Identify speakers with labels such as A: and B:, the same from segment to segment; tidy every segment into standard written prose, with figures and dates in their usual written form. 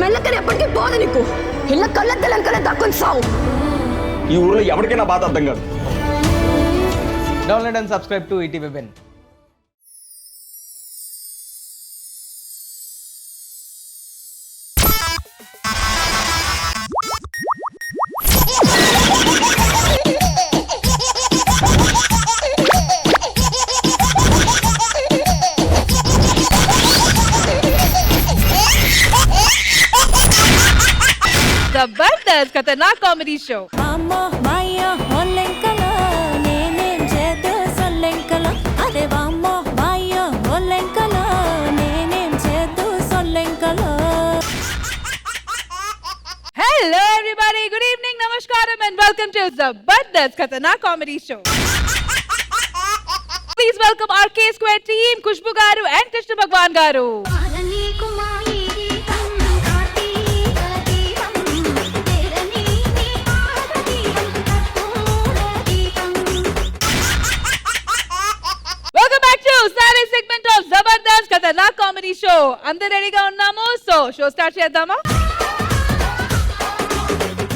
A: మెల్లకని ఎప్పటికీ పోదు నీకు. ఇళ్ళ కళ్ళెత్తలంకనే దక్కుని సావు.
B: ఈ ఊర్లో ఎవరికైనా బాధ అర్థం కాదు.
C: Download and subscribe to ETV Ben.
D: जबरदस्त खतरनाक कॉमेडी शो.
E: అమ్మో మాయో ఒల్లెంకల నేనేం చేద్దు సొల్లెంకల అదే వామ్మో మాయో ఒల్లెంకల నేనేం చేద్దు సొల్లెంకల.
D: Hello everybody, good evening, namaskaram and welcome to Zabardast Khatanak Comedy Show. Please welcome our K-Square team, Khushbu Garu and Krishna Bhagwan Garu. Welcome back to Saturday segment of Zabardast Khatanak Comedy Show. Andaru ready ga unnamo, so show start chedama.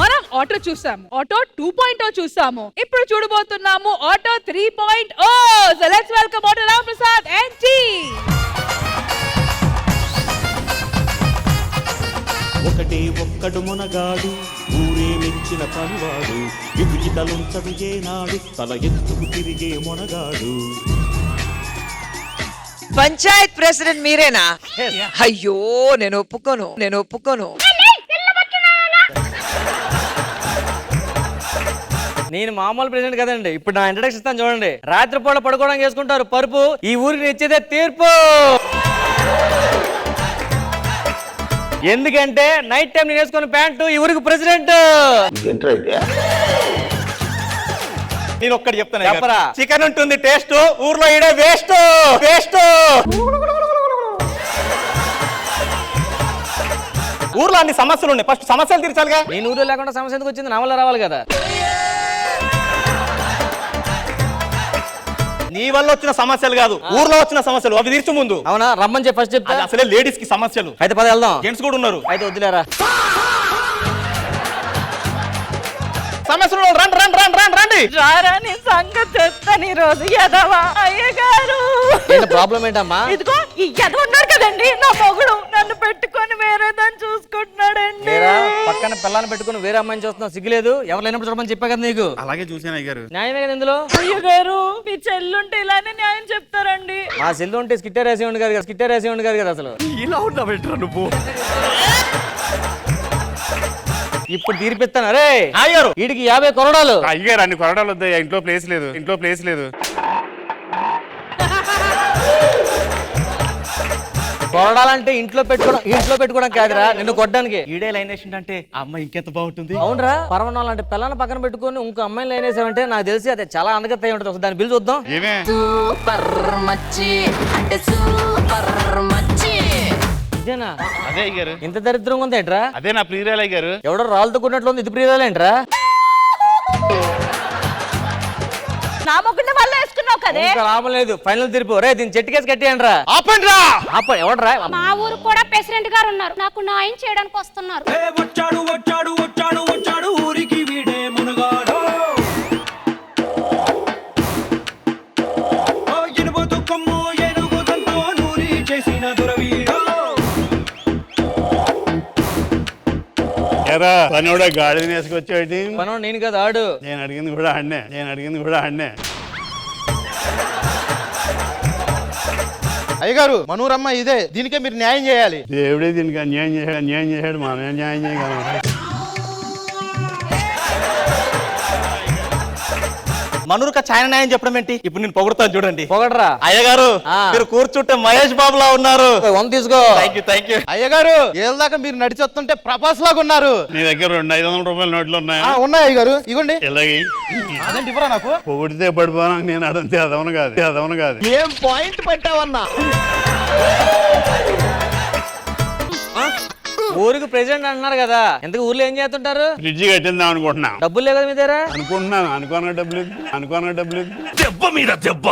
D: మనం auto చూసాము, auto 2.0 చూసాము, ఇప్పుడు చూడబోతున్నాము auto 3.0. So let's welcome auto Ram Prasad and team.
F: ఒకటే ఒక్కడు మునగాడు ఊరే మెచ్చిన పనివాడు విభజితలుంచడు ఏనాడు తల ఎత్తుకు తిరిగే మునగాడు.
G: పంచాయత్ ప్రెసిడెంట్ మీరేనా? అయ్యో నేను ఒప్పుకోను.
C: నేను మామూలు ప్రెసిడెంట్ కదండి. ఇప్పుడు నా ఇంట్రడక్షన్ ఇస్తాను చూడండి. రాత్రిపూట పడుకోవడానికి వేసుకుంటారు పరుపు, ఈ ఊరికి ఇచ్చేదే తీర్పు. ఎందుకంటే నైట్ టైం నేను వేసుకున్న ప్యాంటు ఈ ఊరికి ప్రెసిడెంట్.
B: నేను ఒక్కటి చెప్తాను,
C: చెప్పరా.
B: చికెన్ ఉంటుంది టేస్ట్, ఊర్లో ఈడే వేస్ట్. ఊర్లో అన్ని సమస్యలు ఉన్నాయి, ఫస్ట్ సమస్యలు తీర్చాలిగా.
C: నేను ఊర్లో లేకుండా సమస్య ఎందుకు వచ్చింది? నా వల్ల రావాలి కదా.
B: నీ వల్ల వచ్చిన సమస్యలు కాదు, ఊర్లో వచ్చిన సమస్యలు, అవి తీర్చు ముందు.
C: అవునా, రమ్మని చెప్పి ఫస్ట్ చెప్తా.
B: అది అసలే లేడీస్ కి సమస్యలు.
C: అయితే పద వెళ్దాం.
B: జెంట్స్ కూడా ఉన్నారు.
C: అయితే వద్దులేరా.
B: సమస్యలు రండి రండి రండి రండి రండి.
D: రారా నీ సంగతి చెప్తాను ఈ రోజు. యదవా అయ్యగారు,
C: ఏంటి ప్రాబ్లం ఏంటమ్మా?
D: ఇదిగో ఈ యదవ ఉన్నారు కదండి, నా మొగుడు నన్ను పెట్టుకొని వేరే దాన్ని చూసుకుంటున్నాడండి.
C: లేరా, పక్కన పిల్లని పెట్టుకుని వేరే అమ్మాయిని చూస్తున్నావు, సిగ్గులేదు? ఎవరు లేనప్పుడు చూడమని చెప్పా కదా నీకు.
B: అలాగే చూసాను అయ్యారు.
C: న్యాయమే కదా ఇందులో.
D: అయ్యగారు, మీ చెల్లుంటే ఇలానే న్యాయం చెప్తారండి.
C: మా సెల్ ఉంటే స్కిట్టర్ వేసేవాడు గారు కదా అసలు.
B: ఇలా ఉన్నా బెటర్ నువ్వు.
C: ఇప్పుడు తీర్పిస్తాను. అరే
B: అయ్యారు,
C: వీడికి 50 కొరడాలు.
B: అయ్యారు అన్ని కొరడాలు వద్దాయి, ఇంట్లో ప్లేస్ లేదు.
C: కొరడాలంటే ఇంట్లో పెట్టుకోవడం కాదురా, నిన్ను కొట్టడానికి.
B: ఈడే లైన్ వేసిందంటే అమ్మ ఇంకెంత బాగుంటుంది.
C: అవునరా, పరమనాలు అంటే పిల్లని పక్కన పెట్టుకుని ఇంకో అమ్మాయిని లైన్ వేసావంటే నాకు తెలిసి అదే చాలా అందగత్త అయి ఉంటుంది. దాని బిల్ చూద్దాం.
B: ఏమే
A: సూపర్ మచ్చి అంటే సూపర్ మచ్చి.
C: ఇదేనా?
B: అదే అయ్యారు.
C: ఇంత దరిద్రంగా ఉంది ఏంట్రా?
B: అదే నా ప్రియురాలు అయ్యారు.
C: ఎవడో రాళ్ళతో కొట్టినట్లు ఉంది. ఇది ప్రియురాలేంట్రా?
D: నా మొగుడిని వల్ల వేసుకున్నావు కదే.
C: ఇంకా లాభం లేదు, ఫైనల్ తీర్పు. రే దీన్ని చెట్టుకేసి కట్టేయండిరా.
B: ఆపండి.
C: ఎవడరా?
E: మా ఊరు కూడా ప్రెసిడెంట్ గారు ఉన్నారు, నాకు న్యాయం చేయడానికి వస్తున్నారు.
F: వచ్చాడు ఊరికి వీడే మునగాడు. ఇనుబోతు కొమ్ము ఏనుగుతంతో నూరి చేసిన దురవీడు.
H: ఎరా పనివాడ గాడిని వేసుకొచ్చాడు.
C: పనోడు నేను కదా, ఆడు.
H: నేను అడిగింది కూడా ఆడనే.
I: అయ్యగారు, మనూరమ్మ ఇదే, దీనికే మీరు న్యాయం చేయాలి.
H: దేవుడే దీనికి అన్యాయం చేశాడు మనం న్యాయం చేయగలం.
B: మనూరుక చాయన న్యాయం చెప్పడం ఏంటి? ఇప్పుడు నేను పొగుడుతాను చూడండి.
C: పొగడరా.
B: అయ్యగారు, మీరు కూర్చుంటే మహేష్ బాబులా ఉన్నారు.
C: 100 తీసుకో.
B: Thank you.
I: అయ్యగారు, ఏళ్ళదాకా మీరు నడిచి వస్తుంటే ప్రభాస్ లాగా ఉన్నారు.
H: నీ దగ్గర 500 రూపాయల నోట్లు ఉన్నాయా?
I: ఉన్నాయి అయ్యగారు, ఇవ్వండి.
H: ఇలాగే
I: అదేంటి ఇవ్వరా నాకు?
H: పొగిడితే పడిపోనా? నేను అడంతే అదవను కాదు.
I: ఏం పాయింట్ పెట్టావన్నా?
C: ఊరికి ప్రెసిడెంట్ అంటున్నారు కదా, ఎందుకు ఊర్లో ఏం చేస్తుంటారు?
H: ఫ్రిడ్జ్ కట్టిందాం అనుకుంటున్నా.
C: డబ్బులు లేవు కదా మీ దగ్గర?
H: అనుకున్న డబ్బులు
F: దెబ్బ మీద దెబ్బ.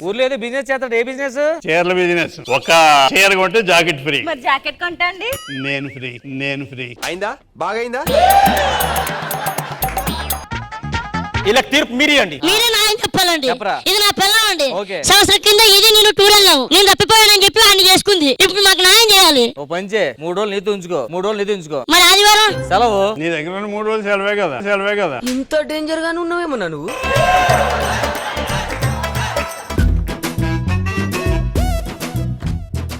C: ఊర్లో ఏదో బిజినెస్ చేస్తాడు. ఏ బిజినెస్?
H: చీరల బిజినెస్. ఒక చీర కొంటే జాకెట్ ఫ్రీ.
A: మరి జాకెట్ కొంటా అండి.
H: నేను ఫ్రీ.
F: అయిందా? బాగైందా?
B: ఇలా తీర్పు మీరే అండి.
J: మీరే న్యాయం చెప్పాలండి.
C: చెప్పరా.
J: ఇది నా పిల్లం అండి.
C: ఓకే.
J: సంవత్సరం కింద ఇది నేను టూర్ వెళ్ళాము. నేను తప్పిపోయానని చెప్పి ఆయన చేసుకుంది. ఇప్పుడు మాకు న్యాయం చేయాలి.
C: ఓ పంచే 3 రోజులు నీతో ఉంచుకో. 3 రోజులు నీతో ఉంచుకో.
J: మరి ఆదివారం
C: సెలవు.
H: నీ దగ్గర ఉన్న 3 రోజులు సెలవే కదా.
A: ఇంత డేంజర్ గానే ఉన్నావేమో నువ్వు.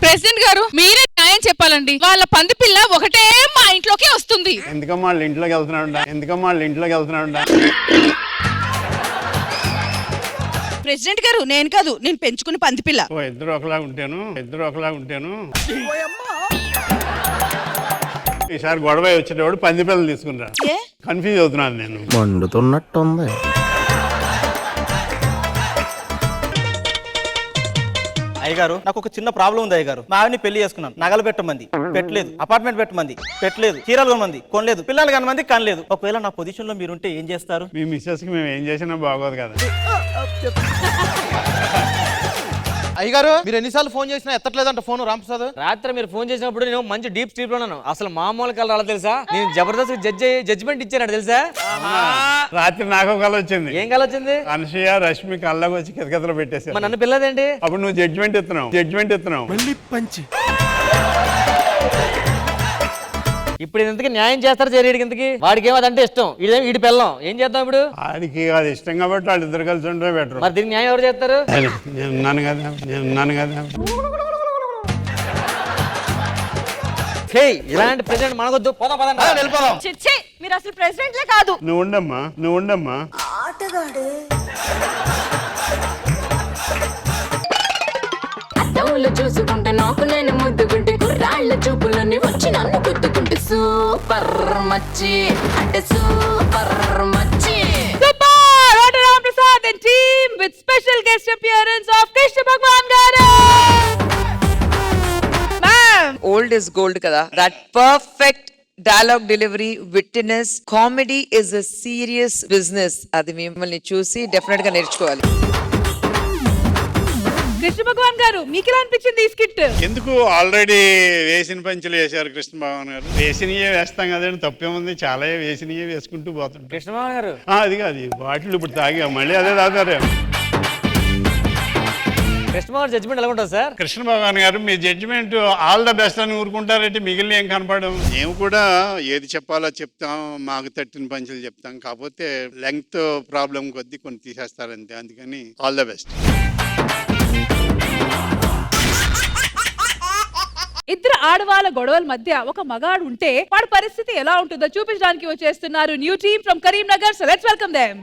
D: ప్రెసిడెంట్ గారు మీరే న్యాయం చెప్పాలండి. వాళ్ళ పంది పిల్ల ఒకటే మా ఇంట్లోకి వస్తుంది.
H: ఎందుకమ్మా వాళ్ళ ఇంట్లోకి వెళ్తున్నాడు?
D: ప్రెసిడెంట్ గారు నేను కాదు, నేను పెంచుకున్న పంది పిల్ల.
H: ఓ ఇద్దరు ఒకలాగా ఉంటాను. ఈసారి గొడవ వచ్చేటప్పుడు పంది పిల్లలు తీసుకురా. కన్ఫ్యూజ్ అవుతున్నాను నేను.
I: మండుతున్నట్టుంది.
B: అయ్యగారు నాకు ఒక చిన్న ప్రాబ్లం ఉంది అయ్యగారు. మా ఆవిడని పెళ్లి చేసుకున్నాను. నగలు పెట్టమంది, పెట్టలేదు. అపార్ట్మెంట్ పెట్టమంది, పెట్టలేదు. చీరలు కొనమంది, కొనలేదు. పిల్లలు కనమంది, కనలేదు. ఒకవేళ నా పొజిషన్ లో మీరుంటే ఏం చేస్తారు?
H: మీ మిస్సెస్ కి మేము ఏం చేసినా బాగోదు కదా.
I: అయ్యగారు మీరు ఎన్నిసార్లు ఫోన్ చేసినా ఎత్తట్లేదంట ఫోన్ రాంప్రసాద్.
C: రాత్రి మీరు ఫోన్ చేసినప్పుడు నేను మంచి డీప్ స్లీప్ లో ఉన్నాను. అసలు మామూలు కలర్ అలా తెలుసా? నేను జబర్దస్త్ జడ్జిమెంట్ ఇచ్చాను తెలుసా?
H: రాత్రి నాకు కళ వచ్చింది.
C: ఏం కళ వచ్చింది?
H: అనసూయ రష్మి కళ్ళకి వచ్చి కితకితలు పెట్టేశారు.
C: నన్ను పిల్లదేంటి?
H: అప్పుడు నువ్వు జడ్జిమెంట్ ఎత్తున్నావు.
I: మళ్ళీ పంచి.
C: ఇప్పుడు ఇంతకి న్యాయం చేస్తారు జరిగేడికి. ఇంతకి వాడికి ఏమదంటే ఇష్టం, వీడి పిల్లం. ఏం చేద్దాం ఇప్పుడు?
H: ఆడికి అది ఇష్టం కాబట్టి వాళ్ళు ఇద్దరు కలిసి ఉంటే బెటర్.
C: మరి దీనికి న్యాయం ఎవరు చేస్తారు?
H: నేను ఉన్నాను కదా.
C: ఇలాంటి ప్రెసిడెంట్ మనకొద్దు. పోదాం
B: వెళ్ళిపోదాం.
A: చిచ్చి మీరు అసలు ప్రెసిడెంట్లే కాదు.
H: నువ్వు ఉండమ్మా.
A: ఆటగాడు.
K: చూసుకుంటే నాకు నేను ముద్దుకుంటే కుర్రాళ్ళ చూపులని వచ్చి నన్ను గుద్దుకుంటే సూపర్ మచ్చి అంటే సూపర్ మచ్చి.
D: Prasad and team with special guest appearance of Krishna Bhagwan garu. Ma'am,
G: old is gold కదా. That perfect dialogue delivery, witness, comedy is a serious business. అది మిమ్మల్ని చూసి డెఫినెట్ గా నేర్చుకోవాలి.
D: కృష్ణ భగవాన్ గారు మీకు ఎలా అనిపించింది ఈ స్కిట్?
H: ఎందుకు ఆల్రెడీ వేసిన పంచులు వేశారు కృష్ణ భగవాన్ గారు. వేసినయే వేస్తాం కదండి, తప్పేముంది. చాలా వేసినయే వేసుకుంటూ పోతుంటాం.
C: కృష్ణమోహన్ గారు
H: అది కాదు బాటిల్ ఇప్పుడు తాగా మళ్ళీ అదే తాగుతారు.
C: కృష్ణమోహన్ జడ్జిమెంట్ ఎలా ఉంటుంది సార్?
H: కృష్ణ భగవాన్ గారు మీ జడ్జిమెంట్ ఆల్ ద బెస్ట్ అని ఊరుకుంటారంటే మిగిలిన ఏం కనపడడం. మేము కూడా ఏది చెప్పాలో చెప్తాం, మాకు తట్టిన పంచులు చెప్తాం. కాకపోతే లెంగ్త్ ప్రాబ్లం కొద్దీ కొన్ని తీసేస్తారంతే. అందుకని ఆల్ ద బెస్ట్.
D: ఇద్దరు ఆడవాళ్ళ గొడవల మధ్య ఒక మగాడు ఉంటే వాడి పరిస్థితి ఎలా ఉంటుందో చూపించడానికి వచ్చేస్తున్నారు new team from Karimnagar. So let's welcome them.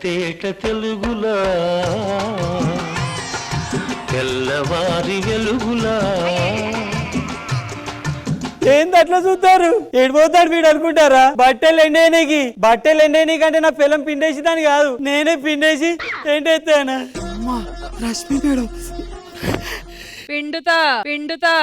F: తేట తెలుగులా తెల్లవారి వెలుగులా.
C: ఏంది అట్లా చూస్తారు? ఏడిపోతాడు వీడు అనుకుంటారా? బట్టలు ఎండేనికి అంటే నా పిల్లం పిండేసి దాని కాదు, నేనే పిండేసి ఏంటైతేనా.
I: రష్మి మేడం
D: పిండుతా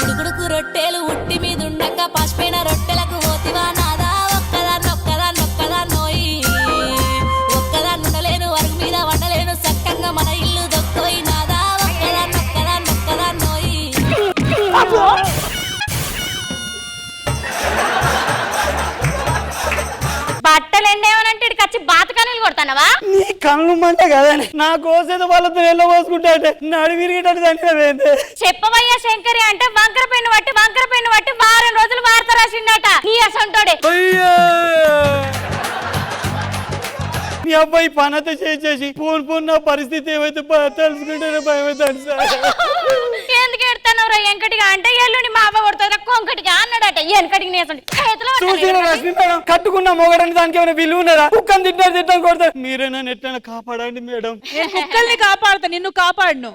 J: ఉడుకుడుకు రొట్టెలు ఉట్టి మీద ఉండక పసిపోయిన రొట్టెలకు పోతివా నాదా. ఒక్కదా నోయి ఉండలేను, వరకు మీద వండలేను, చక్కగా మన ఇల్లు దొక్కోయి నాదా. ఒక్కదా నోయి.
E: బట్టలు ఎండేమనంటే కచ్చి బాతకానీలు కొడతానవా?
C: నీ కళ్ళు మంట కదండి, నా కోసేది వాళ్ళతో ఎల్ల పోసుకుంటా నడి విరిగేటట్టు దాని
E: చెప్పవయ్యా శంకరి అంటే వంకర పెన్ను బట్టి వారం రోజులు వార్త రాసిండట నీ అసంటోడే.
C: నీ అబ్బాయి పనత చేసేసి పూన్ నా పరిస్థితి ఏమైతే తెలుసుకుంటే భయం అవుతాడు సార్.
E: ఎందుకు ఎడతానవరా వెంకటిగా అంటే ఎల్లుండి మా అవ్వ కొడుతుందా కొంకటిగా అన్నాడట. వెనకటికి
C: రశ్మి మేడం కట్టుకున్న మొగడానికి దానికి ఏమైనా విలువ ఉన్నదా? కుక్కని తిట్టారు కొడతారు. మీరైనా ఎట్లైనా కాపాడండి మేడం.
D: నేను కుక్కల్ని కాపాడుతా, నిన్ను కాపాడును.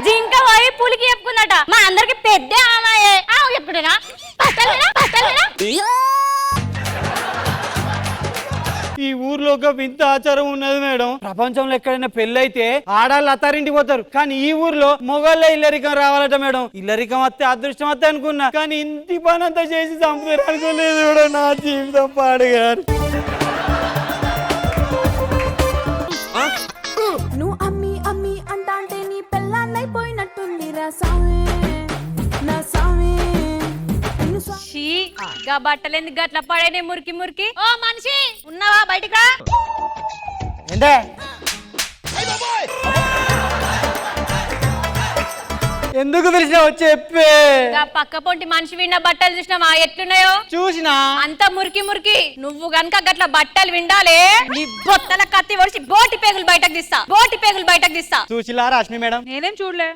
E: జింక పోయి పులికి చెప్పుకుందట మా అందరికి పెద్ద ఆమె చెప్పుకుంటా.
C: ఈ ఊర్లో ఒక వింత ఆచారం ఉన్నది మేడం. ప్రపంచంలో ఎక్కడైనా పెళ్లి అయితే ఆడాళ్ళు అత్తారింటికి పోతారు, కానీ ఈ ఊర్లో మొగళ్ళే ఇల్లరికం రావాలట మేడం. ఇల్లరికం వస్తే అదృష్టం వస్తే అనుకున్నా, కానీ ఇంటి పని అంతా చేసి చంపుతారు అనుకోలేదు కూడా. నా జీవితం పాడుగారు.
K: నువ్వు అమ్మి అమ్మి అంటే నీ పెళ్ళాన్నైపోయినట్టుంది రా సామి, నా సామి.
E: షీ గా బట్టలేందుకు గట్ల పడేనే మురికి మురికి. ఓ మనిషి ఉన్నావా? బయటికి రా.
C: ఏంటే ఎందుకు పిలిచినావు చెప్పే.
E: పక్క పొంటి మనిషి విన్న బట్టలు చూసినావా ఎట్లున్నాయో?
C: చూసినా
E: అంత మురికి మురికి. నువ్వు గనక గట్ల బట్టలు విండాలే నీ బొత్తల కత్తి ఒడిచి బోటి పేగులు బయటకు తీస్తా, బోటి పేగులు బయటకు తీస్తా.
C: చూసిలా రష్మి మేడం?
D: నేనేం చూడలే.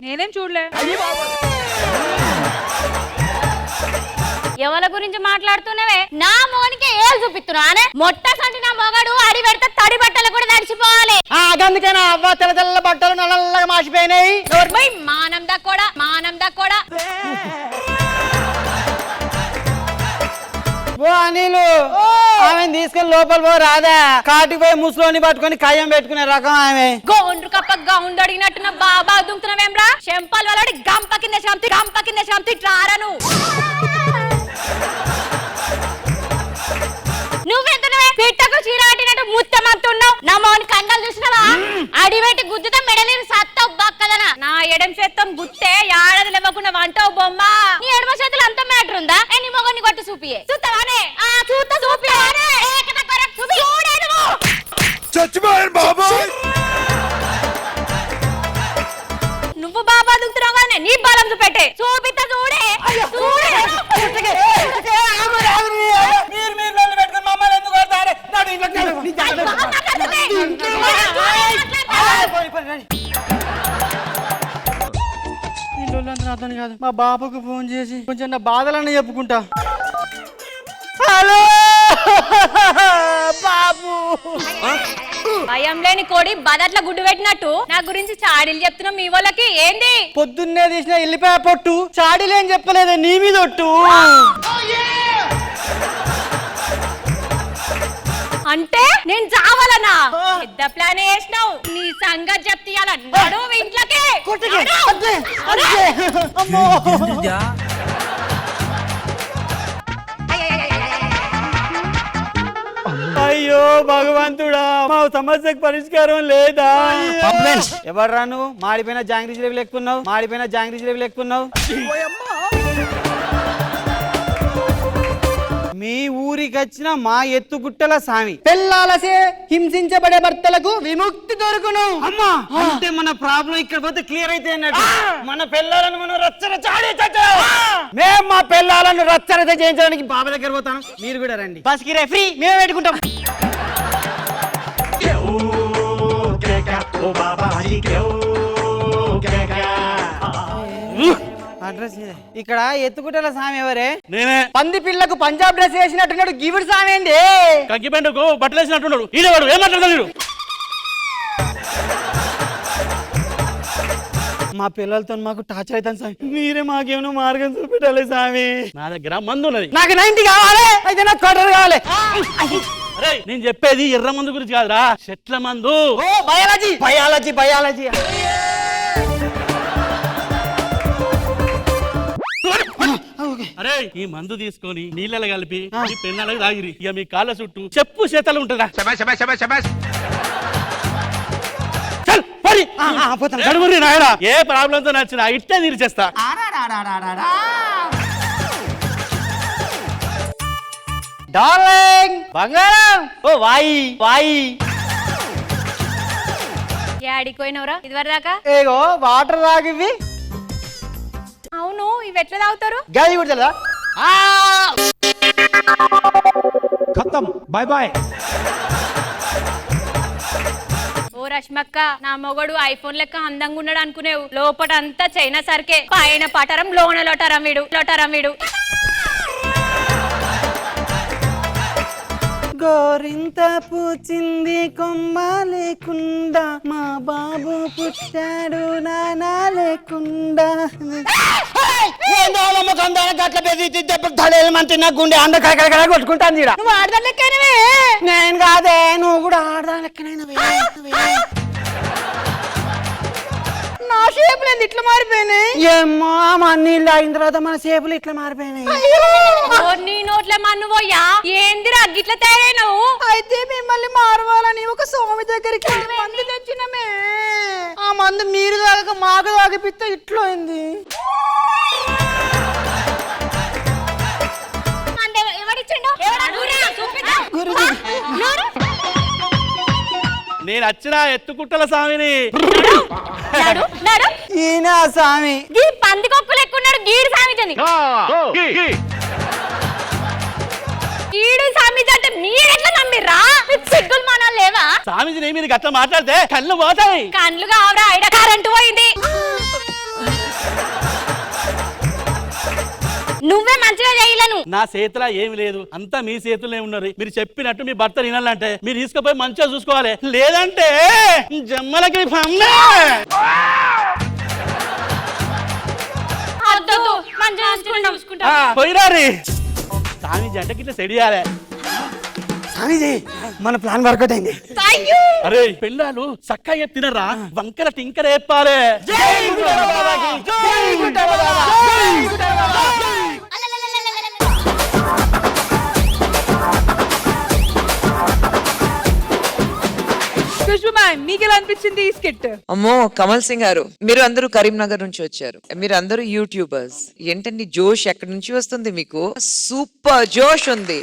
E: ఎవరి గురించి మాట్లాడుతున్నావే? నా మోనికి ఏళ్ళు చూపిస్తున్నానే. మొట్టసంటి నా మొగడు అడి పెడితే తడి బట్టలు కూడా తడిచిపోవాలి.
C: అందుకేనా అవ్వ తెల్ల తెల్ల బట్టలు నల్లగా మాసిపోయినాయి.
E: మానం దక్కోడా.
C: ఓ అనిలు, ఆమె తీసుకెళ్లి లోపల పో రాదా? కాటికి పోయి ముసలోని పట్టుకొని కయ్యం పెట్టుకునే రకం ఆమె.
E: గోండ్రు కప్ప గౌండు అడిగినట్టున్న బాబా దుంకుతున్నావేమ్రా? చెంపల్ వలడి గంప కింద శాంతి రారను. నువ్వెంతనవే పిట్టకు చీర కట్టినట్టు ముత్తమంతున్నావు. నా మౌని కండలు చూసినావా? అడిపెట్టి గుద్దుతా మెడలేని సత్తావు బక్కదనా. నా ఎడం చేత్తం గుత్తే ఏడాది లేవకుండా వంటావు బొమ్మ. నీ ఎడమ చేతులు అంత మ్యాటర్ ఉందా? నీ మొగని కొట్టు చూపియే. చూస్తావానే? చూపియానే. నువ్వు బాబా దుంకుతున్నావు కానీ నీ బలం చూపెట్టే. చూపిస్తా చూడే.
C: మా బాబుకు ఫోన్ చేసి కొంచెం నా బాధలన్నీ చెప్పుకుంటా. హలో బాబు.
E: భయం లేని కోడి బదట్ల గుడ్డు పెట్టినట్టు నా గురించి చాడీలు చెప్తున్నావు మీ వాళ్ళకి ఏంది?
C: పొద్దున్నే తీసిన ఎల్లిపాయ పొట్టు చాడీలేం చెప్పలేదే నీ మీద ఒట్టు.
E: అంటే నేను చావాలనా? పెద్ద ప్లాన్ వేసినావు. నీ సంగతి చెప్తాను ఇంట్లోకి.
C: అయ్యో భగవంతుడా, మా సమస్యకు పరిష్కారం లేదా? ఎవరు నువ్వు? మాడిపోయిన జాంగ్రీ జిలేబీ లెక్కున్నావు. మీ ఊరికి వచ్చిన మా ఎత్తుగుట్టల సామి పెళ్ళాలసే హింసించబడే భర్తలకు విముక్తి దొరుకును. అమ్మా అంటే మన ప్రాబ్లం ఇక్కడ పోతే క్లియర్ అయితే అన్నట్టు. మన పిల్లలను మనం మేము మా పిల్లలను రచ్చరచ చేయించడానికి బాబా దగ్గర పోతాను. మీరు కూడా రండి. బస్కిరే ఫ్రీ, మేము పెట్టుకుంటాం. అడ్రస్ ఇక్కడ ఎత్తుకుటల సామి ఎవరే?
B: నేనే.
C: పంది పిల్లకు పంజాబ్ డ్రెస్ వేసినట్టున్నాడు. గివిడు సామి ఏంది?
B: కంకి పెండకు బట్టలు వేసినట్టున్నాడు. ఈడవాడు ఏమంటాడు?
C: మా పిల్లలతో మాకు టార్చర్ అవుతాను సామి. మీరే మాకేమైనా మార్గం చూపెట్టాలి సామి.
B: నా దగ్గర మందు ఉన్నది.
C: నాకు 90 కావాలి. అయితే నాకు క్వార్టర్ కావాలి.
B: అరే నేను చెప్పేది ఎర్ర మందు గురించి కాదురా, చెట్ల మందు.
C: ఓ బయాలజీ.
B: అరే ఈ మందు తీసుకొని నీళ్ళలో కలిపి మీ పెన్నాలకు తాగిరి. ఇక మీ కాళ్ళ చుట్టూ చెప్పు చేతలు ఉంటుందా? ఏ ప్రాబ్లంతో నచ్చినా ఇట్టే తీర్చేస్తా.
C: డార్లింగ్ బంగారం. ఓ వాయి
E: ఏడిపోయినవరా ఇదివర దాకా?
C: ఏగో వాటర్ తాగివి.
E: అవును, ఇవి ఎట్లా తాగుతారు?
C: గాలి కూడా తెలదా?
F: ఖతం, బాయ్ బాయ్.
E: ఓ రష్మక్క, నా మొగడు ఐఫోన్ లెక్క అందంగా ఉన్నాడు అనుకునేవు. లోపట అంతా చైనా సరికే, పైన పటరం లోన లోటరం వీడు.
C: గోరింత పూచింది కొమ్మ లేకుండా మా బాబు పుట్టాడు నానా లేకుండా గుండె అందకడ కొట్టుకుంటాను
E: నువ్వు ఆడదాని లెక్కనవే.
C: నేను కాదే, నువ్వు కూడా ఆడదాని లెక్కనైనవే.
E: నా షేపులు ఎందుకు ఇట్లా మారిపోయినాయి?
C: ఏమో మా నీళ్ళు అయిన తర్వాత మన షేపులు ఇట్లా మారిపోయినాయి.
E: నీ నోట్ల మన్ను పోయా ఏందిరా గిట్ల తయారైనవు?
A: అయితే మిమ్మల్ని మారవాలని ఒక స్వామి దగ్గరికి మందు తెచ్చినమే. ఆ మందు మీరు తాగక మాకు తాగిపిస్తే ఇట్లా అయింది.
B: నేను వచ్చిన ఎత్తుకుట్టల స్వామిని.
C: ఈయన స్వామి
E: గీ పందికొక్కు లెక్కున్నాడు గీడు సామిజని. గీడు సామిజ అంటే మీరెట్లా నమ్మిర్రా? సిగ్గులు మానాలు లేవా?
B: స్వామిజీ మీరు గట్లా మాట్లాడితే కళ్ళు పోతాయి.
E: కళ్ళు కావరా, ఐడ కరెంటు పోయింది. నువ్వే మంచిగా చేయలేను.
B: నా చేతిలో ఏమి లేదు, అంతా మీ చేతుల్లో ఉన్నారు. మీరు చెప్పినట్టు మీ భర్త వినాలంటే మీరు తీసుకుపోయి మంచిగా చూసుకోవాలి, లేదంటే జమ్మలకి పోయిరారి. స్వామిజీ అంటే ఇట్లా సెడియాలే.
C: స్వామిజీ మన ప్లాన్ వర్కౌట్ అయింది.
B: అరే పిల్లలు చక్కగా తినరా, వంకర టింకర చెప్పాలి.
D: మీకు ఎలా అనిపించింది ఈ స్కిట్?
G: అమ్మో కమల్ సింగ్ గారు, మీరు అందరూ కరీంనగర్ నుంచి వచ్చారు, మీరు అందరూ యూట్యూబర్స్. ఏంటండి జోష్ ఎక్కడి నుంచి వస్తుంది మీకు? సూపర్ జోష్ ఉంది.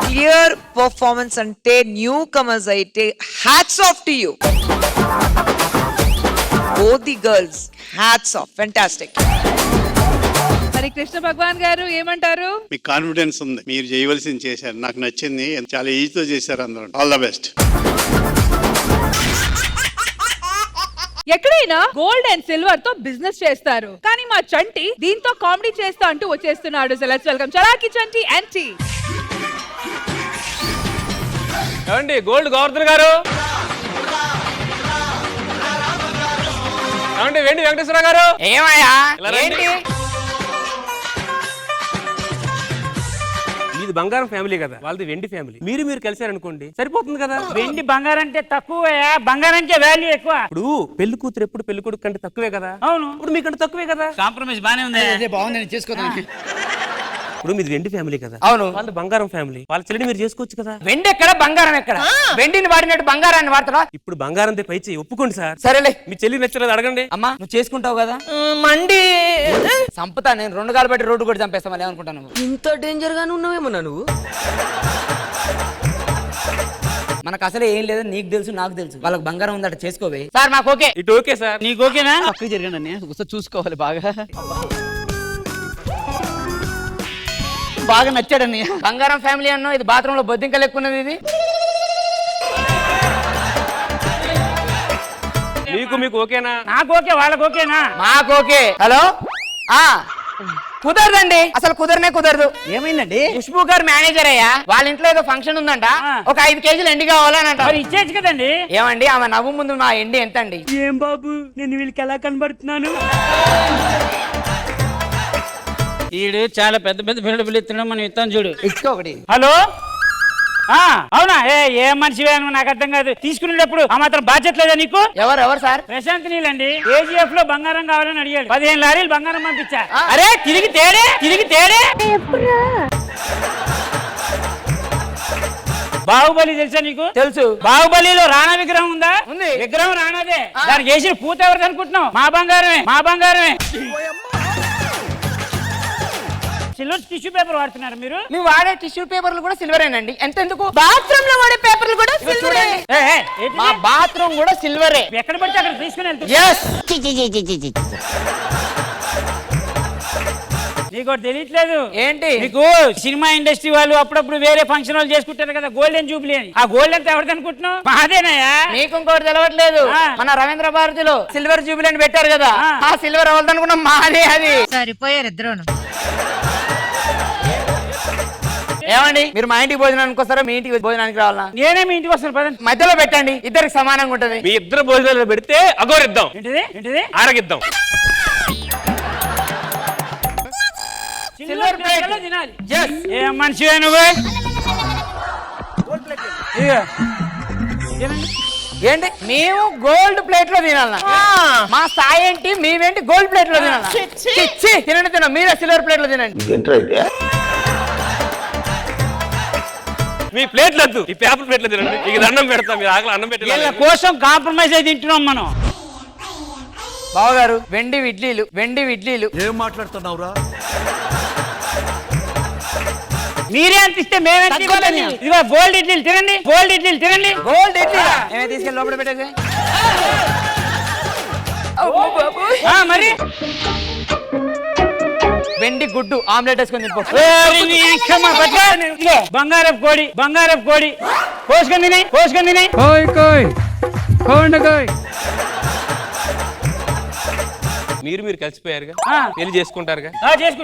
G: క్లియర్ పర్ఫార్మెన్స్ అంటే న్యూ కమర్స్ అయితే hats off to you. Both the girls hats off, fantastic.
D: మరి కృష్ణ భగవాన్ గారు ఏమంటారు?
H: మీకు కాన్ఫిడెన్స్ ఉంది, మీరు చేయవలసింది చేశారు, నాకు నచ్చింది, చాలా ఈజీతో చేశారు అందరూ. All the best.
D: ఎక్కడైనా గోల్డ్ అండ్ సిల్వర్ తో బిజినెస్ చేస్తారు, కానీ మా చంటి దీంతో కామెడీ చేస్తా అంటూ వచ్చేస్తున్నాడు. So let's welcome Chalaki Chanti aunty.
C: ఏమండి గోల్డ్ గోవర్ధన్ గారు, ఏమండి వెండి వెంకటేశ్వర గారు. ఏమయ్యా ఏంటి?
L: ఇది బంగారం ఫ్యామిలీ కదా, వాళ్ళది వెండి ఫ్యామిలీ. మీరు కలిసారనుకోండి సరిపోతుంది కదా.
C: వెండి బంగారం అంటే తక్కువ, బంగారానికి వాల్యూ ఎక్కువ.
L: ఇప్పుడు పెళ్లి కూతురు ఎప్పుడు పెళ్లి కొడుకు కంటే తక్కువే కదా.
C: అవును,
L: ఇప్పుడు మీకంటే తక్కువే కదా.
C: కాంప్రమైజ్ బానే ఉంది, బాగుంది చేసుకోదాం.
L: ఇప్పుడు మీది వెండి ఫ్యామిలీ కదా.
C: అవును,
L: వాళ్ళు బంగారం ఫ్యామిలీ, వాళ్ళ చెల్లిని మీరు చేసుకోవచ్చు కదా.
C: వెండి ఎక్కడ బంగారం ఎక్కడ? వెండిని వాడినట్టు బంగారాన్ని వాడతారా?
L: ఇప్పుడు బంగారం పై చేయి ఒప్పుకోండి సార్.
C: సరేలే,
L: మీ చెల్లి నచ్చలేదు అడగండి.
C: అమ్మా నువ్వు చేసుకుంటావు కదా. మండి సంపుతా నేను, 2 కాలు బట్టి రోడ్డు కూడా చంపేస్తా. మళ్ళీ ఏమనుకుంటాను,
A: ఇంత డేంజర్ గానే ఉన్నావేమన్నా నువ్వు?
C: మనకు అసలే ఏం లేదు, నీకు తెలుసు నాకు తెలుసు. వాళ్ళకి బంగారం ఉందట, చేసుకోవే. సార్ మాకు ఓకే.
L: ఇటు ఓకే సార్,
C: నీకు ఓకేనా? పక్కకి జరగండి, ఒకసారి చూసుకోవాలి బాగా. బాగా నచ్చాడని బంగారం ఫ్యామిలీ అన్నో. ఇది బాత్రూమ్ లో బొద్దింక లెక్కున్నది. ఇది
L: మీకు ఓకేనా?
C: నాకు ఓకే, వాళ్ళకి ఓకేనా? మాకు ఓకే. హలో కుదరదండి, అసలు కుదరదు. ఏమైందండి? ఖుష్బూ గారు మేనేజర్ అయ్యా, వాళ్ళ ఇంట్లో ఏదో ఫంక్షన్ ఉందంట, ఒక 5 కేజీలు ఎండి కావాలని అంట. ఇచ్చేచ్చు కదండి. ఏమండి ఆమె నవ్వు ముందు మా ఎండి ఎంత అండి?
L: ఏం బాబు నేను వీళ్ళకి ఎలా కనబడుతున్నాను?
C: ఈడు చాలా పెద్ద పెద్ద బిల్లు ఇస్తున్నాడు, మనం ఇస్తాం చూడు. ఇచ్చుకోకటి. హలో అవునా? ఏ మనిషివే నాకు అర్థం కాదు. తీసుకునేటప్పుడు ఆ మాత్రం బాధ్యత లేదా నీకు? ఎవరు సార్? ప్రశాంత్ నీళ్ళండి. KGF లో బంగారం కావాలని అడిగాడు, 15 లారీలు బంగారం పంపించా. అరే తిరిగి తేడే. బాహుబలి తెలుసా నీకు? తెలుసు. బాహుబలిలో రాణా విగ్రహం ఉందా? ఉంది. విగ్రహం రాణాదే, దానికి వేసిన పూత ఎవరిది అనుకుంటున్నావు? మా బంగారమే. సిల్వర్ టిష్యూ పేపర్ వాడుతున్నారు మీరు? మేము వాడే టిష్యూ పేపర్లు కూడా సిల్వరేనండి. ఎంతెందుకు? బాత్రూమ్ లో వాడే పేపర్లు కూడా సిల్వరే. మా బాత్రూమ్ కూడా సిల్వరే. ఎక్కడ పడితే అక్కడ తీసుకుని వెళ్తాం. నీకు తెలియట్లేదు ఏంటి? నీకు సినిమా ఇండస్ట్రీ వాళ్ళు అప్పుడప్పుడు వేరే ఫంక్షన్ వాళ్ళు చేసుకుంటారు కదా, గోల్డెన్ జూబ్లీ అని. ఆ గోల్డెన్ ఎవరిది అనుకుంటున్నావు? మాదేనయ్యా. నీకు ఇంకోటి తెలవట్లేదు, మన రవీంద్ర భారతిలో సిల్వర్ జూబ్లీ అని పెట్టారు కదా, ఆ సిల్వర్ ఎవరిది అనుకున్నాం? మాదే. అది సరిపోయారు ఇద్దరు. ఏమండి మీరు మా ఇంటికి భోజనానికి వస్తారా మీ ఇంటికి భోజనానికి రావాలా? నేనే మీ ఇంటికి వస్తాను పదండి. మధ్యలో పెట్టండి, ఇద్దరికి సమానంగా ఉంటది.
L: మీ ఇద్దరు భోజనాలు పెడితే అగోరిద్దాం. ఏంటిది? ఆరగిద్దాం.
C: సిల్వర్ ప్లేట్ తినాలి. ఏ మనిషి నువ్వు? ఏంటి మేము గోల్డ్ ప్లేట్ లో తినాలా? మా స్థాయి ఏంటి? మేమేంటి గోల్డ్ ప్లేట్ లో తినాలా? తినండి, మీరే సిల్వర్ ప్లేట్ లో తినండి.
L: మీ ప్లేట్లు వద్దు, ఈ పేపర్ ప్లేట్లు తినండి. ఇక దండం పెడతాం, మీరు ఆకలి అన్నం పెట్టి
C: కోసం కాంప్రమైజ్ అయి తింటున్నాం మనం. బావగారు వెండి ఇడ్లీలు.
F: ఏం మాట్లాడుతున్నావురా?
C: మీరే అనిపిస్తే మేమే ఇదిగో గోల్డ్ ఇడ్లీలు తినండి. గోల్డ్ ఇడ్లీ ఏమే తీసుకెళ్ళి లోపల పెట్టేసి మరి వెండి గుడ్డు ఆమ్లెట్ వేసుకొని బంగారపు కోడి పోసుకొని తిని
L: మీరు కలిసిపోయారుగా, పెళ్లి చేసుకుంటారుగా,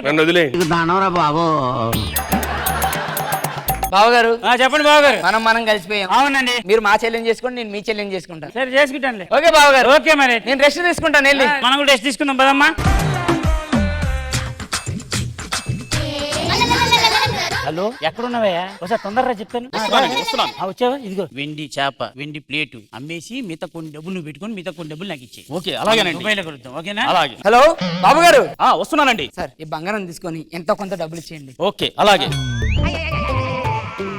L: నన్ను వదిలే.
C: బావగారు చెప్పండి బావగారు. మనం కలిసిపోయాం. అవునండి, మీరు మా చెల్లెని చేసుకోండి, నేను మీ చెల్లెని చేసుకుంటా. సరే చేసుకుంటాను. ఓకే బావగారు. ఓకే మరి నేను రెస్ట్ తీసుకుంటాను. వెళ్ళి మనం కూడా రెస్ట్ తీసుకుందాం పదమ్మా. హలో ఎక్కడున్నావయ్యా? ఒకసారి తొందరగా చెప్తాను. వచ్చావా? ఇదిగో వెండి చేప, వెండి ప్లేటు అమ్మేసి మిగతా కొన్ని డబ్బులు నువ్వు పెట్టుకొని మిగతా కొన్ని డబ్బులు నాకు ఇచ్చే.
L: ఓకే అలాగేనండి.
C: మొబైల్ కొడుతాం. ఓకేనా? అలాగే. హలో బాబు గారు.
L: వస్తున్నానండి.
C: సార్ ఈ బంగారం తీసుకొని ఎంతో కొంత డబ్బులు ఇచ్చేయండి.
L: ఓకే అలాగే.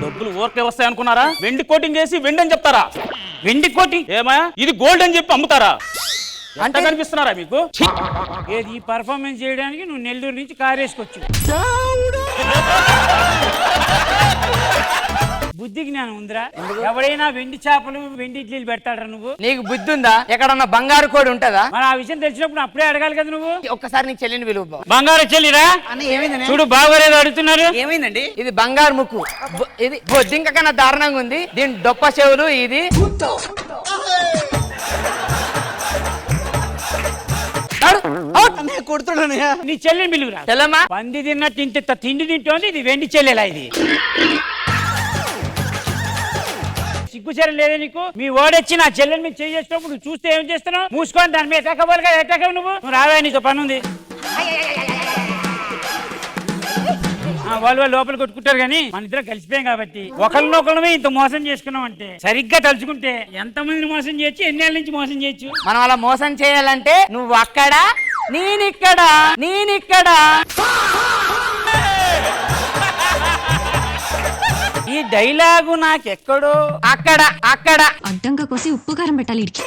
L: డబ్బులు ఊరికే వస్తాయి అనుకున్నారా? వెండి కోటింగ్ చేసి వెండి అని చెప్తారా?
C: వెండి కోటింగ్
L: ఏమా ఇది గోల్డ్ అని చెప్పి అమ్ముతారా? అంటే కనిపిస్తున్నారా మీకు?
C: ఏది ఈ పర్ఫార్మెన్స్ చేయడానికి నువ్వు నెల్లూరు నుంచి కారు వేసుకొచ్చు. బుద్ధి జ్ఞానం ఉందిరా? ఎవడైనా వెండి చేపలు వెండి ఇడ్లీలు పెడతాడరా నువ్వు? నీకు బుద్ధి ఉందా? ఎక్కడన్నా బంగారు కోడి ఉంటదా? మరి ఆ విషయం తెలిసినప్పుడు అప్పుడే అడగాలి కదా నువ్వు. ఒక్కసారి నీకు చెల్లిని విలువ. బంగారు చెల్లిరా? చూడు బావగారు ఏదో అడుగుతున్నారు. ఏమైందండి? ఇది బంగారు ముక్కు. ఇది బొద్దింక కన్నా దారుణంగా ఉంది. దీని డొప్ప చెవులు. ఇది నీ చెల్లిని పిలువురా. తెల్లమ్మా పంది తిన్నట్టు ఇంత తిండి తింటోంది. ఇది వెండి చెల్లెలా? ఇది సిగ్గుచరం లేదే నీకు? మీ ఓడొచ్చి నా చెల్లెని మీద చేసేటప్పుడు నువ్వు చూస్తే ఏం చేస్తున్నావు? మూసుకొని దాని మీద ఎట్టకపోలుగా ఎట్టకవు నువ్వు రావా? నీతో పని ఉంది. వాళ్ళు లోపల కొట్టుకుంటారు కానీ మన ఇద్దరం కలిసిపోయాం కాబట్టి ఒకరినొకరిమే ఇంత మోసం చేసుకున్నాం అంటే సరిగ్గా తలుచుకుంటే ఎంత మందిని మోసం చేయొచ్చు, ఎన్నేళ్ళ నుంచి మోసం చేయొచ్చు. మనం అలా మోసం చేయాలంటే నువ్వు అక్కడ, నేనిక్కడ. ఈ డైలాగు నాకెక్కడో అక్కడ
J: అడ్డంగా కోసి ఉప్పు కారం పెట్టాలి ఇడికి.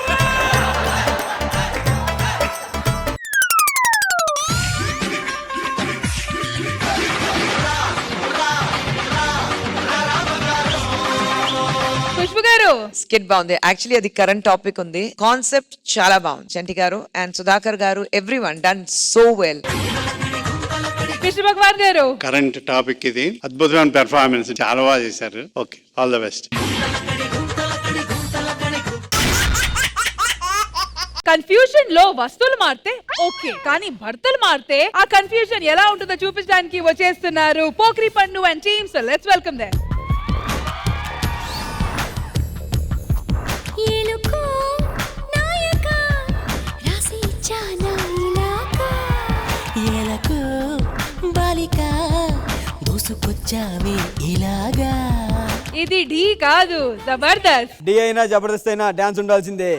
D: పుష్ప గారు
G: స్కిట్ బాగుంది. యాక్చువల్లీ అది కరెంట్ టాపిక్ ఉంది. కాన్సెప్ట్ చాలా బాగుంది. చంటి గారు అండ్ సుధాకర్ గారు everyone done so well.
D: Krishna Bhagwan గారు
H: కరెంట్ టాపిక్ ఇది. అద్భుతమైన పెర్ఫార్మెన్స్, చాలా బాగా చేశారు. Okay, all the best.
D: Confusion లో వస్తువులు మారితే ఓకే, కానీ భర్తలు మారితే ఆ కన్ఫ్యూజన్ ఎలా ఉంటుందో చూపించడానికి వచ్చేస్తున్నారు పోక్రి పండు and team. So let's welcome them.
J: ఏలుకో నాయక రాసి చానా ఇలాకా ఏలకు బాలిక దూసుకొచ్చావే ఇలాగా.
D: ఇది ఢీ కాదు, జబర్దస్త్.
C: డి అయినా జబర్దస్త్ అయినా డాన్స్ ఉండాల్సిందే.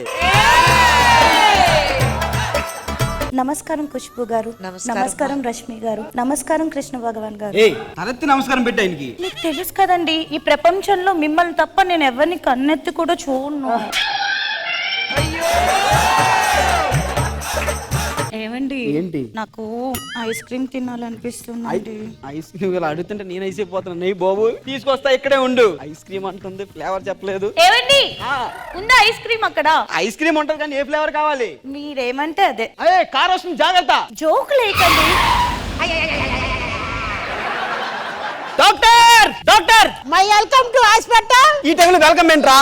K: నమస్కారం ఖుష్బు గారు. నమస్కారం రష్మి గారు. నమస్కారం కృష్ణ భగవాన్ గారు.
C: తలెత్తి నమస్కారం పెట్టా.
K: మీకు తెలుసు కదండి, ఈ ప్రపంచంలో మిమ్మల్ని తప్ప నేను ఎవరిని కన్నెత్తి కూడా చూడను. ఏమండి? ఏంటి? నాకు ఐస్ క్రీమ్ తినాలనిపిస్తుంది.
C: ఐస్ క్రీమ్ ఇలా అడుగుతుంటే నేను ఐస్ అయిపోతున్నా. నీ బాబు తీసుకొస్తా, ఇక్కడే ఉండు. ఐస్ క్రీమ్ అంటుంది, ఫ్లేవర్ చెప్పలేదు.
K: ఏమండి? ఉందా ఐస్ క్రీమ్ అక్కడ?
C: ఐస్ క్రీమ్ ఉంటుంది కానీ ఏ ఫ్లేవర్ కావాలి?
K: మీరేమంటే అదే.
C: అయ్యే కార్ వస్తుంది, జాగ్రత్త.
K: జోక్ లేకండి.
C: Doctor
A: my welcome to hospital.
C: ఈ టైంలో వెల్కమ్ ఏంట్రా?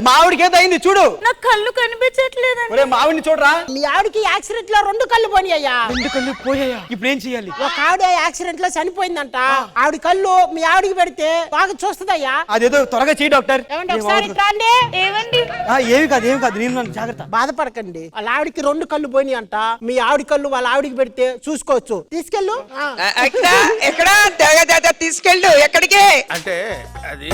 C: మావిడికి ఏదో అయింది చూడు.
E: నాకు కళ్ళు కనిపించట్లేదండి.
C: ఒరే మావిడిని చూడరా.
A: మీ ఆవిడకి యాక్సిడెంట్ లో 2 కళ్ళు పోయాయ్యా.
C: 2 కళ్ళు పోయాయా? ఇప్పుడు ఏం చేయాలి?
A: ఒక ఆవిడ యాక్సిడెంట్ లో చనిపోయిందంట. ఆవిడ కళ్ళు మీ ఆవిడికి పెడితే బాగా చూస్తుందయ్యా.
C: అదేదో త్వరగా చేయి డాక్టర్.
A: ఏమండి ఒకసారి ఇట్లా అండి.
E: ఏమండి?
C: ఏమి కాదు నేను జాగ్రత్త.
A: బాధపడకండి. వాళ్ళ ఆవిడకి 2 కళ్ళు పోయినాయి అంట. మీ ఆవిడ కళ్ళు వాళ్ళ ఆవిడికి పెడితే చూసుకోవచ్చు. తీసుకెళ్ళు.
G: ఎక్కడ తీసుకెళ్ళు? ఎక్కడికి?
L: అంటే అది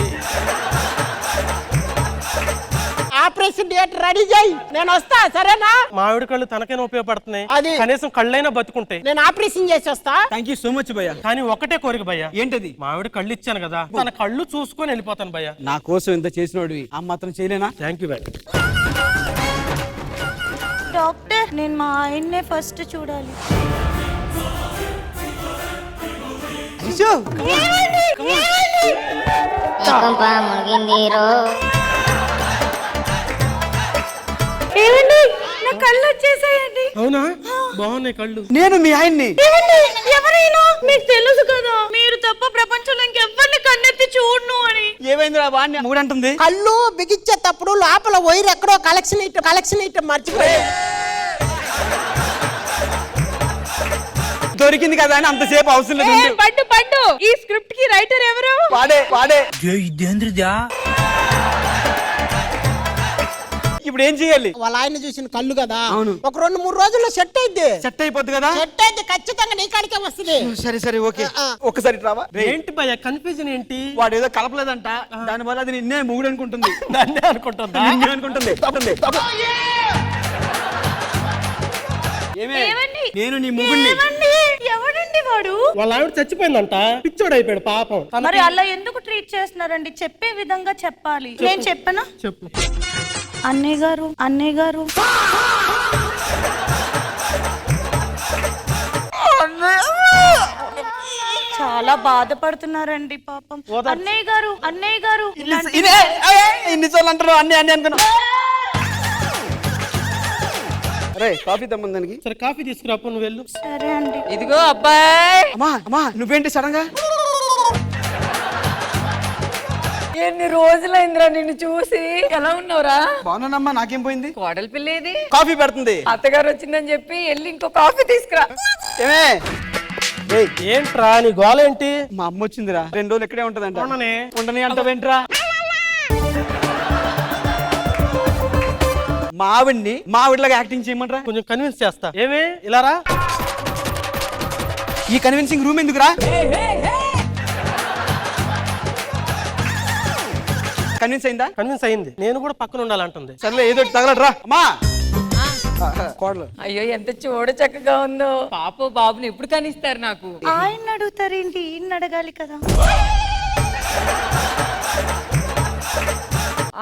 A: ఆపరేషన్ థియేటర్ రెడీ చేయి, నేను వస్తా. సరేనా?
L: మామిడి కళ్ళు తనకైనా ఉపయోగపడుతున్నాయి,
A: అది
L: కనీసం కళ్ళైనా బతుకుంటాయి.
A: నేను ఆపరేషన్ చేసి వస్తా.
C: థ్యాంక్ యూ సో మచ్ భయ్యా.
L: కానీ ఒకటే కోరిక భయ్యా.
C: ఏంటది?
L: మామిడి కళ్ళు ఇచ్చాను కదా, తన కళ్ళు చూసుకొని వెళ్ళిపోతాను భయ్యా.
C: నా కోసం ఇంత చేసినోడివి ఆ మాత్రం చేయలేనా?
L: థ్యాంక్ యూ భయ్యా.
E: డాక్టర్, నేను మా ఆయన్నే ఫస్ట్ చూడాలి. ఏమండి, నా కళ్ళు వచ్చేసాయండి.
L: అవునా? బాగున్నాయి కళ్ళు.
C: నేను మీ ఆయన్ని.
E: ఎవరైనా మీకు తెలుసు కదా, మీరు తప్ప ప్రపంచంలో ఇంకెవ్వరిని కన్నెత్తి చూడను అని.
C: ఏమైందిరా వాణ్ణి మూడంటుంది?
A: కళ్ళు బిగించేటప్పుడు లోపల వైర్ ఎక్కడో కలెక్షన్ ఇట్ట మర్చిపోయా.
C: దొరికింది కదా అని అంతసేపు అవసరం లేదు.
D: పండు ఈ స్క్రిప్ట్ కి రైటర్ ఎవరు?
C: వాడే. ఇప్పుడు ఏం చేయాలి?
A: వాళ్ళ ఆయన చూసిన కళ్ళు కదా.
C: అవును.
A: ఒక 2-3 రోజుల్లో సెట్ అయితే
C: కదా.
A: సెట్ అయితే ఖచ్చితంగా నీ కాడికే వస్తుంది.
C: సరే ఓకే. ఒక్కసారి రావా?
L: ఏంటి భయ్యా కన్ఫ్యూజన్ ఏంటి?
C: వాడు ఏదో కలపలేదంట, దాని వల్ల అది నిన్నే మూడు అనుకుంటుంది.
L: నన్నే అనుకుంటుందా?
C: నిన్నే అనుకుంటుంది.
E: ఏమండి?
C: నేను నీ ముగ్గురిని.
E: ఎవడండి వాడు?
L: వాళ్ళ ఆవిడ చచ్చిపోయిందంట, పిచ్చోడు అయిపోయాడు పాపం.
E: మరి అలా ఎందుకు ట్రీట్ చేస్తున్నారండి? చెప్పే విధంగా చెప్పాలి. నేను చెప్పనా?
L: చెప్పు.
E: అన్నయ్య గారు చాలా బాధపడుతున్నారండి పాపం. అన్నయ్య గారు
C: ఇన్నిసార్లు అంటారు అన్ని అనుకున్నా. రే కాఫీ దమ్ముందానికి.
L: సరే కాఫీ తీసుకురా, నువ్వు వెళ్ళు.
E: సరే అండి.
G: ఇదిగో అబ్బాయి.
C: అమ్మా నువ్వేంటి సడన్ గా?
G: ఎన్ని రోజులైందిరా నిన్ను చూసి. ఎలా ఉన్నావురా?
C: బాగున్నానమ్మా. నాకేం పోయింది?
G: కోడలి పిల్లేది?
C: కాఫీ పెడుతుంది.
G: అత్తగారు వచ్చిందని చెప్పి వెళ్ళి ఇంకో కాఫీ తీసుకురా.
C: ఏమే
L: ఏంట్రా నీ గోలేంటి?
C: మా అమ్మ వచ్చిందిరా, 2 రోజులు ఇక్కడే ఉంటదంట. ఉండని అంటావేంట్రా? మా ఆవిడలాగా యాక్టింగ్ చేయమంటారా?
L: కొంచెం కన్విన్స్ చేస్తా. ఏమే ఇలా రా.
C: ఈ కన్విన్సింగ్ రూమ్ ఎందుకురా? కన్విన్స్ అయిందా?
L: కన్విన్స్ అయింది. నేను కూడా పక్కన ఉండాలంటుంది.
C: సర్లే ఏదో తగలడరా. అమ్మా కోడలు.
G: అయ్యో ఎంత చూడ చక్కగా ఉందో. పాప బాబుని ఎప్పుడు కనిస్తారు నాకు?
E: ఆయన అడుగుతారేంటి? ఈయన అడగాలి కదా.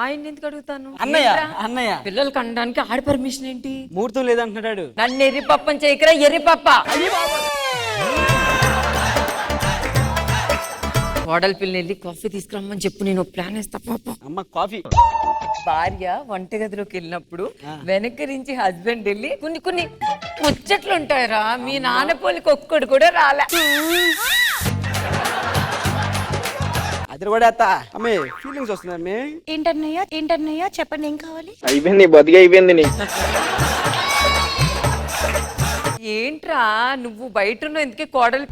G: ఆయన ఎందుకు అడుగుతాను?
C: అన్నయ్య
G: పిల్లలు కనడానికి ఆడ పర్మిషన్ ఏంటి?
C: ముహూర్తం లేదంటున్నాడు.
G: నన్ను ఎర్రిపప్పని చేయకరా, ఎర్రిపప్ప. కోడలి పిల్లని వెళ్ళి కాఫీ తీసుకురమ్మని చెప్పు, నేను ప్లాన్ వేస్తా. పాప
C: అమ్మ కాఫీ.
G: భార్య వంటగదిలోకి వెళ్ళినప్పుడు వెనక నుంచి హస్బెండ్ వెళ్ళి కొన్ని ముచ్చట్లు ఉంటాయరా. మీ నాన్న పోలికి ఒక్కడు కూడా రాలే.
C: అది కూడా అమ్మే ఫీలింగ్స్ వస్తున్నాయి.
E: ఏంటన్నయ్య చెప్పండి, ఏం కావాలి?
I: అయిపోయింది బతికి అయిపోయింది.
G: ఏంట్రా నువ్వు బయట ఉన్నావు, ఎందుకే కోడలు?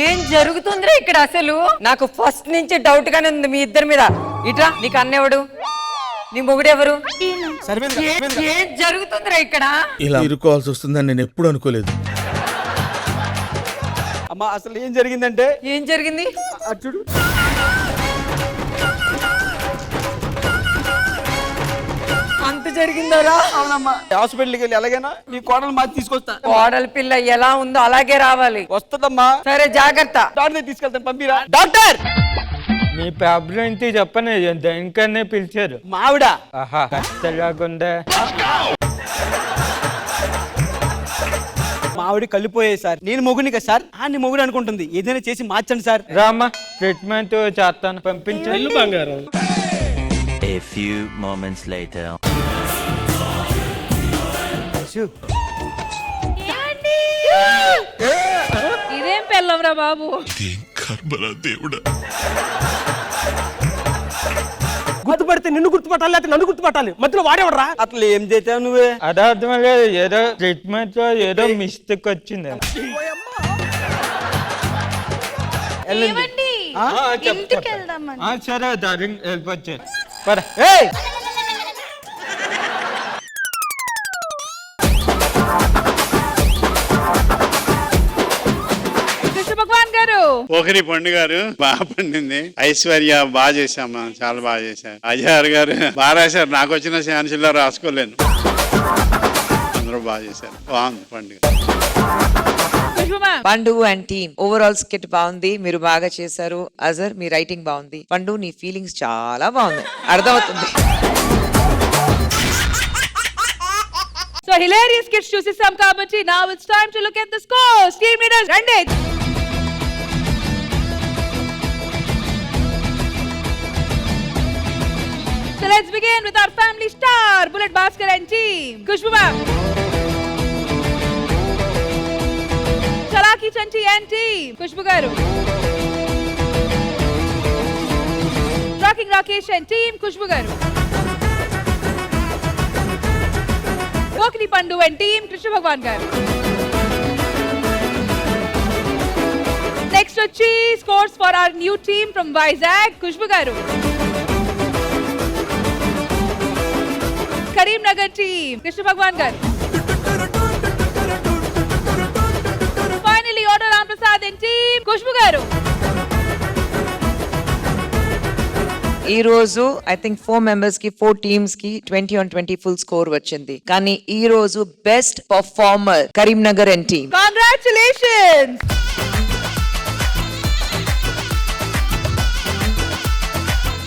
G: ఏం జరుగుతుందిరా ఇక్కడ అసలు? నాకు ఫస్ట్ నుంచి డౌట్ గానే ఉంది మీ ఇద్దరి మీద. ఇట్రా, నీకు అన్నెవడు? నీ మొగుడెవరు? ఏం జరుగుతుందిరా ఇక్కడ?
F: ఇలా ఇరుకోవాల్సి వస్తుందని నేను ఎప్పుడు అనుకోలేదు.
C: అమ్మా అసలు ఏం జరిగిందంటే?
G: ఏం జరిగింది?
C: చూడు.
G: అంత జరిగిందరా?
C: అవునమ్మా. హాస్పిటల్కి వెళ్ళి ఎలాగైనా నీ కోడలు మాది తీసుకొస్తా.
G: కోడలి పిల్ల ఎలా ఉందో అలాగే రావాలి.
C: వస్తుందమ్మా.
G: సరే జాగ్రత్త.
C: డాక్టర్ తీసుకెళ్తాను, పంపిరా. డాక్టర్
M: మీ ప్రాబ్లం ఏంటి చెప్పనే, ఇంకనే పిలిచారు.
C: మావిడ
M: కష్టలాగుందా?
C: మావిడి కలిపోయాయి సార్. నేను మొగుడిని కదా సార్, నీ మొగుడు అనుకుంటుంది. ఏదైనా చేసి మార్చండి సార్.
M: రామ్మా, ట్రీట్మెంట్ చేస్తాను, పంపించండి.
L: బంగారం.
N: A few moments later.
D: ఇదేం పెళ్ళంరా బాబు?
L: గుర్తుపడితే నిన్ను గుర్తుపట్టాలి లేకపోతే నన్ను గుర్తుపట్టాలి మధ్యలో వాడేవడరా?
C: అట్లా ఏం చేసావు నువ్వే?
M: అదే అర్థం లేదు, ఏదో ట్రీట్మెంట్ లో ఏదో మిస్టేక్ వచ్చింది.
A: ఏమండి ఇంటికి వెళ్దామని.
M: సరే దారి వెళ్ళిపోవచ్చు.
D: కృష్ణ భగవాన్ గారు
H: పోకరి పండు గారు బాగా పండింది. ఐశ్వర్య బాగా చేశామా, చాలా బాగా చేశారు. అజయ్ గారు బాగా రాశారు. నాకు వచ్చిన ఛాన్సుల్లో రాసుకోలేను. అందరూ బాగా చేశారు. బాగుంది పండుగ.
G: పండు అండ్ టీమ్ ఓవరాల్ స్కిట్ బాగుంది, మీరు బాగా చేశారు. అజర్ మీ రైటింగ్ బాగుంది. పండు నీ ఫీలింగ్స్ చాలా బాగుంది, అర్థమవుతుంది.
D: సో హిలేరియస్ స్కిట్స్ చూసేసాం కాబట్టి now it's time to look at the scores. Team leaders రండి. So let's begin with our family star Bullet Bhaskar and team. Khushbu ma'am. Chalaki Chanchi and team. Khushbu garu. Rocking Rakesh and team. Khushbu garu. Pokri Pandu and team. Krishna Bhagwan garu. Next వచ్చి scores for our new team from Vizag. Khushbu garu. Karimnagar team. Krishna Bhagwan garu. Finally Order Ram Prasad and team. Khushbu garu.
G: ఈ రోజు I think 4 members కి 4 teams కి 20/20 full score వచ్చింది. కానీ ఈ రోజు best performer Karimnagar and team.
D: Congratulations.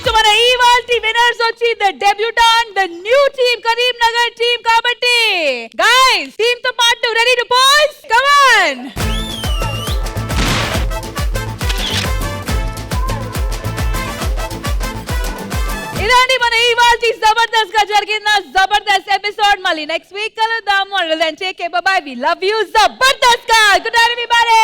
D: So మన ఇవాల్టి విన్నర్స్ వచ్చి the debutante the new team Karimnagar team. కాబట్టి గైస్ టీమ్ తో పాటు ready to pass, come on. ఇదండి మన ఇవాల్టి జబర్దస్త్ గా జరిగిన జబర్దస్త్ ఎపిసోడ్. మళ్ళీ నెక్స్ట్ వీక్ కలుద్దాము. Until then take care, bye bye. We love you Jabardasth గా. Good night everybody.